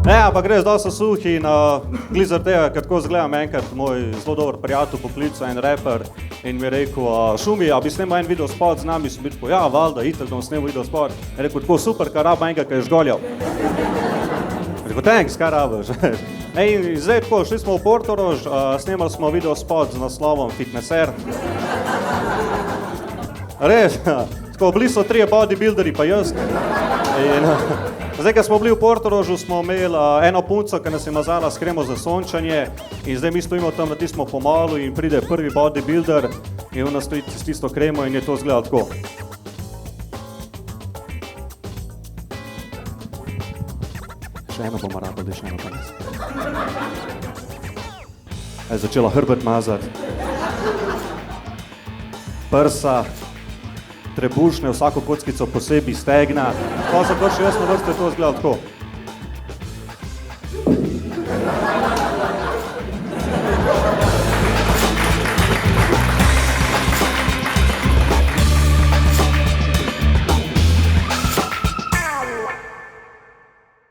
Ne, ampak res dosti so suhi in glizar tega, ker tako zgledam enkrat moj zelo dober prijatelj poklica, en reper, in mi je rekel, Šumi, a bi snemal en videospot z nami, sem bil tako, ja, valjda, itak, da bom snemal videospot. Je rekel, tako super, kar raba enega, ki je žgoljal. Rekel, thanks, kaj rabaš? In zdaj tako, šli smo v Portorož, snemali smo videospot z naslovom Fitnesser. Res, tako, bili so 3 bodybuilderji pa jaz. In, zdaj, ko smo bili v Portorožu, smo imeli eno punco, ki nas je mazala s kremo za sončanje in zdaj mi stojimo tam na tistem pomalu in pride prvi bodybuilder in on nas stoji s tisto kremo in je to izgledalo tako. Še eno bomo rabili, da še eno pa nes. Je začela hrbet mazati. Prsa. Trebušne, vsako kockico posebej stegna, pa so kar še jaz na vrste to izgledalo tako.